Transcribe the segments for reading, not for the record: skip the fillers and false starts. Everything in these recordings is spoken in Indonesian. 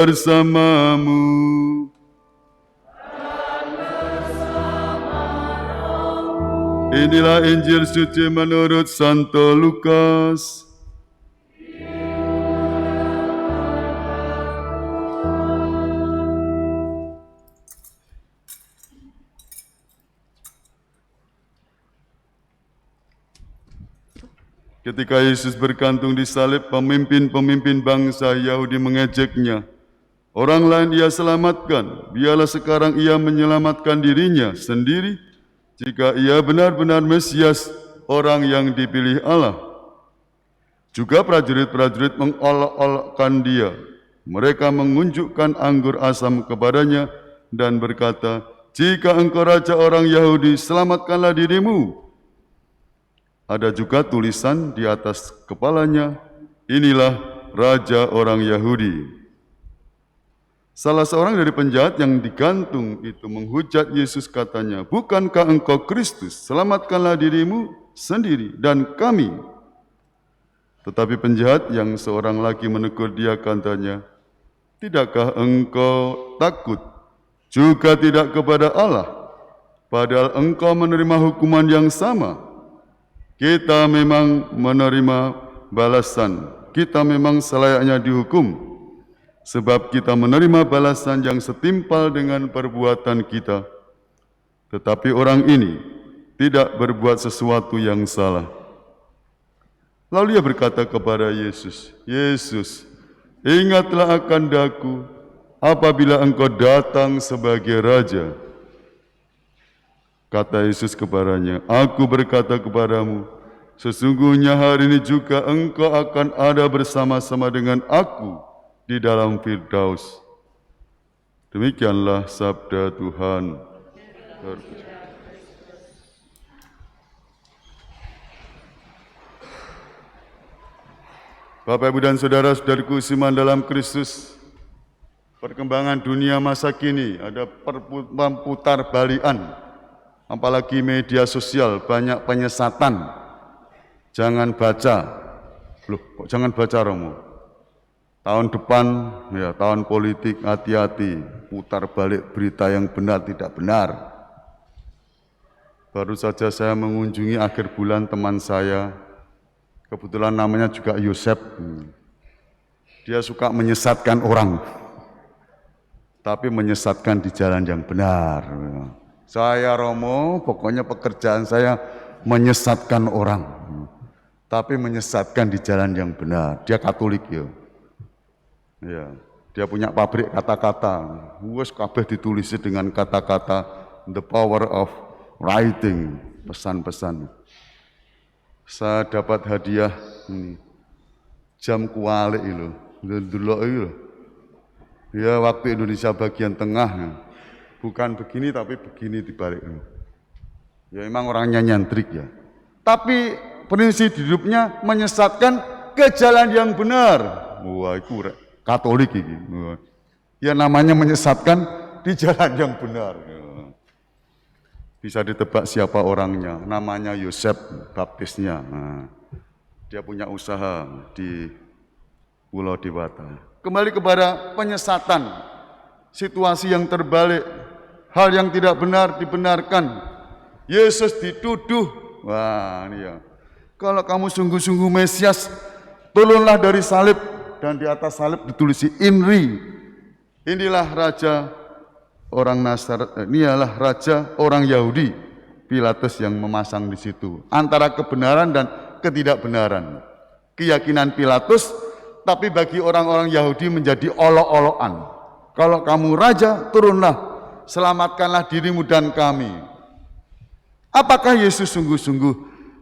bersamamu. Inilah Injil suci menurut Santo Lukas. Ketika Yesus bergantung di salib, pemimpin-pemimpin bangsa Yahudi mengejeknya. Orang lain ia selamatkan, biarlah sekarang ia menyelamatkan dirinya sendiri jika ia benar-benar Mesias, orang yang dipilih Allah. Juga prajurit-prajurit mengolok-olokkan dia. Mereka mengunjukkan anggur asam kepadanya dan berkata, "Jika engkau raja orang Yahudi, selamatkanlah dirimu." Ada juga tulisan di atas kepalanya, "Inilah raja orang Yahudi." Salah seorang dari penjahat yang digantung itu menghujat Yesus, katanya, "Bukankah engkau Kristus? Selamatkanlah dirimu sendiri dan kami." Tetapi penjahat yang seorang lagi menegur dia, katanya, "Tidakkah engkau takut juga tidak kepada Allah, padahal engkau menerima hukuman yang sama? Kita memang menerima balasan, kita memang selayaknya dihukum, sebab kita menerima balasan yang setimpal dengan perbuatan kita. Tetapi orang ini tidak berbuat sesuatu yang salah." Lalu ia berkata kepada Yesus, "Yesus, ingatlah akan daku apabila engkau datang sebagai raja." Kata Yesus kepadanya, "Aku berkata kepadamu, sesungguhnya hari ini juga engkau akan ada bersama-sama dengan aku di dalam Firdaus." Demikianlah sabda Tuhan. Bapak, Ibu, dan saudara-saudaraku seiman dalam Kristus, perkembangan dunia masa kini ada perputarbalikan, apalagi media sosial, banyak penyesatan. Jangan baca. Loh, kok jangan baca, Romo? Tahun depan, ya tahun politik, hati-hati. Putar balik berita yang benar tidak benar. Baru saja saya mengunjungi akhir bulan teman saya. Kebetulan namanya juga Yosep. Dia suka menyesatkan orang, tapi menyesatkan di jalan yang benar. Saya, Romo, pokoknya pekerjaan saya menyesatkan orang, tapi menyesatkan di jalan yang benar. Dia Katolik ya. Ya, dia punya pabrik kata-kata. Wes kabeh ditulis dengan kata-kata, the power of writing, pesan-pesan. Saya dapat hadiah ini, jam kualik itu, delok itu. Ya, waktu Indonesia bagian tengah. Bukan begini tapi begini dibalik. Ya memang orangnya nyantrik ya. Tapi prinsip hidupnya menyesatkan ke jalan yang benar. Wah, itu Katolik ini. Ya namanya menyesatkan di jalan yang benar. Bisa ditebak siapa orangnya. Namanya Yosep, baptisnya. Nah, dia punya usaha di Pulau Dewata. Kembali kepada penyesatan. Situasi yang terbalik. Hal yang tidak benar dibenarkan. Yesus dituduh. Wah, ini ya. Kalau kamu sungguh-sungguh Mesias, turunlah dari salib. Dan di atas salib ditulis INRI. Inilah raja orang Nazaret. Inilah raja orang Yahudi. Pilatus yang memasang di situ. Antara kebenaran dan ketidakbenaran. Keyakinan Pilatus, tapi bagi orang-orang Yahudi menjadi olok-olokan. Kalau kamu raja, turunlah. Selamatkanlah dirimu dan kami. Apakah Yesus sungguh-sungguh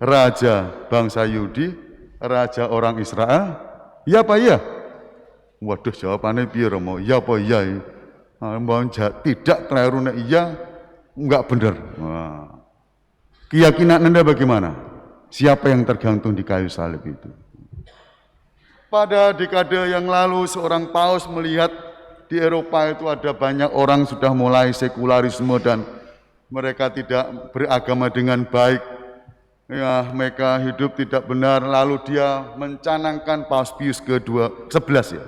raja bangsa Yahudi, raja orang Israel? Ya apa ya? Waduh, jawabannya piye Romo? Ya apa iya? Tidak keliru nek iya, enggak benar. Wah. Keyakinan Anda bagaimana? Siapa yang tergantung di kayu salib itu? Pada dekade yang lalu seorang paus melihat di Eropa itu ada banyak orang sudah mulai sekularisme dan mereka tidak beragama dengan baik. Ya, mereka hidup tidak benar. Lalu dia mencanangkan Paus Pius ke-11 ya.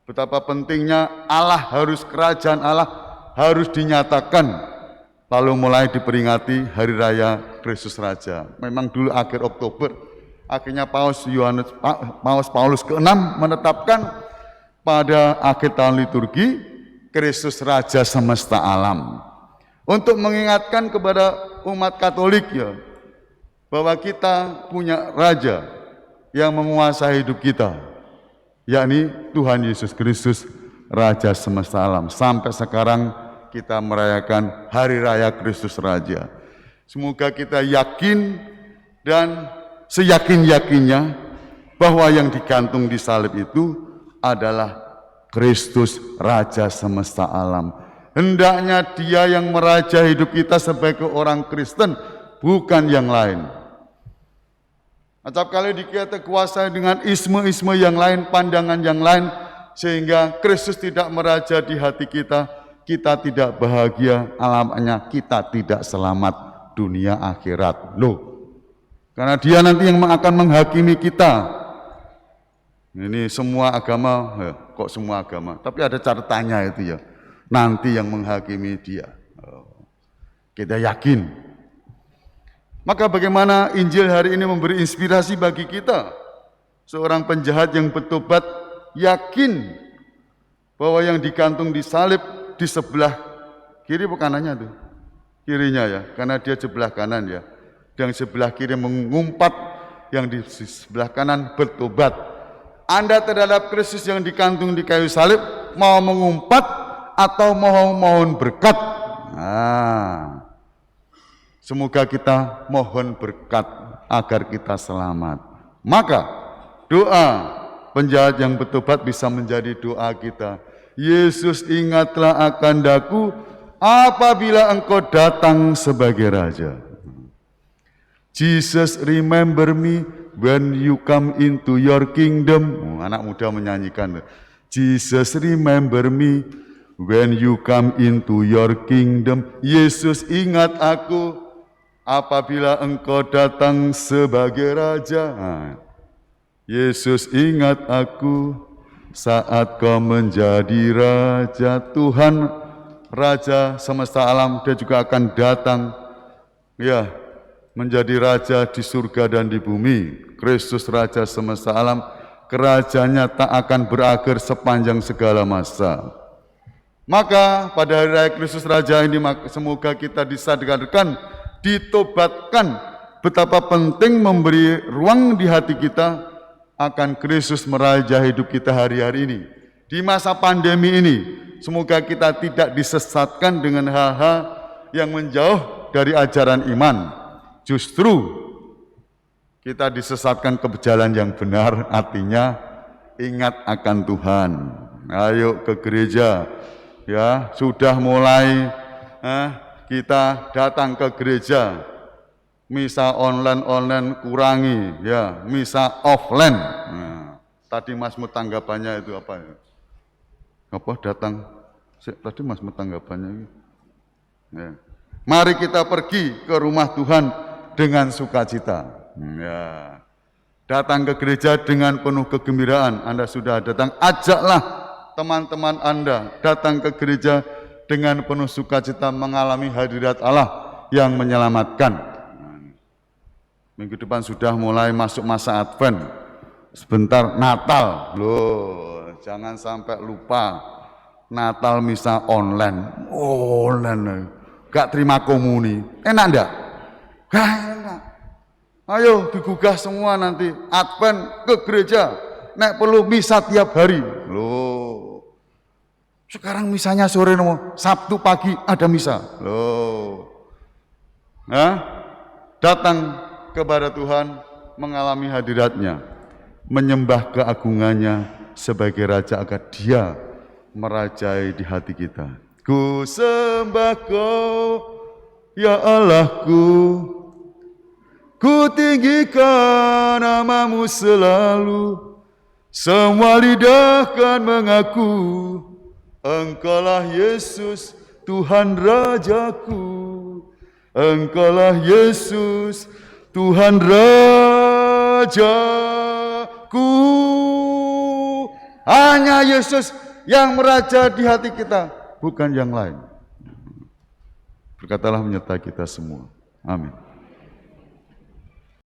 Betapa pentingnya kerajaan Allah harus dinyatakan. Lalu mulai diperingati Hari Raya Kristus Raja. Memang dulu akhir Oktober, akhirnya Paus Paulus ke-6 menetapkan pada akhir tahun liturgi Kristus Raja semesta alam. Untuk mengingatkan kepada umat Katolik ya, bahwa kita punya Raja yang menguasai hidup kita, yakni Tuhan Yesus Kristus, Raja semesta alam. Sampai sekarang kita merayakan Hari Raya Kristus Raja. Semoga kita yakin dan seyakin-yakinnya bahwa yang digantung di salib itu adalah Kristus Raja semesta alam. Hendaknya Dia yang meraja hidup kita sebagai orang Kristen, bukan yang lain. Acap kali kita kuasai dengan isme-isme yang lain, pandangan yang lain, sehingga Kristus tidak meraja di hati kita, kita tidak bahagia, alamatnya kita tidak selamat dunia akhirat. Loh, karena Dia nanti yang akan menghakimi kita. Ini semua agama, kok semua agama? Tapi ada catatannya itu ya, nanti yang menghakimi Dia. Kita yakin. Maka bagaimana Injil hari ini memberi inspirasi bagi kita? Seorang penjahat yang bertobat yakin bahwa yang digantung di salib di sebelah kiri bukan kanannya tuh, kirinya ya, karena dia sebelah kanan ya. Yang sebelah kiri mengumpat, yang di sebelah kanan bertobat. Anda terhadap Kristus yang digantung di kayu salib mau mengumpat atau mau mohon berkat? Nah, semoga kita mohon berkat agar kita selamat. Maka doa penjahat yang bertobat bisa menjadi doa kita. Yesus, ingatlah akan daku apabila Engkau datang sebagai Raja. Jesus, remember me when you come into your kingdom. Anak muda menyanyikan. Jesus, remember me when you come into your kingdom. Yesus, ingat aku apabila Engkau datang sebagai Raja. Yesus, ingat aku saat Kau menjadi Raja. Tuhan Raja semesta alam, Dia juga akan datang ya, menjadi Raja di surga dan di bumi. Kristus Raja semesta alam, kerajaannya tak akan berakhir sepanjang segala masa. Maka pada Hari Raya Kristus Raja ini, semoga kita disadarkan, ditobatkan betapa penting memberi ruang di hati kita akan Kristus meraja hidup kita hari-hari ini. Di masa pandemi ini, semoga kita tidak disesatkan dengan hal-hal yang menjauh dari ajaran iman. Justru kita disesatkan ke jalan yang benar, artinya ingat akan Tuhan. Ayo ke gereja, ya sudah mulai kita datang ke gereja. Misa online kurangi, ya misa offline. Nah, tadi Mas tanggapannya itu apa ya? Apa datang? Tadi Mas tanggapannya. Ya. Mari kita pergi ke rumah Tuhan dengan sukacita. Ya. Datang ke gereja dengan penuh kegembiraan. Anda sudah datang, ajaklah teman-teman Anda datang ke gereja dengan penuh sukacita mengalami hadirat Allah yang menyelamatkan. Minggu depan sudah mulai masuk masa Advent. Sebentar Natal. Loh, jangan sampai lupa. Natal misa online. Online. Gak terima komuni. Enak enggak? Gak enak. Ayo digugah semua nanti. Advent ke gereja. Nek perlu misa tiap hari. Loh. Sekarang misanya sore, Sabtu pagi ada misa. Loh. Datang kepada Tuhan, mengalami hadiratnya, menyembah keagungannya sebagai Raja agar Dia merajai di hati kita. Ku sembah Kau, ya Allahku, ku tinggikan nama-Mu selalu, semua lidah kan mengaku, Engkaulah Yesus, Tuhan Rajaku, Engkaulah Yesus, Tuhan Rajaku. Hanya Yesus yang meraja di hati kita, bukan yang lain. Berkatalah menyertai kita semua. Amin.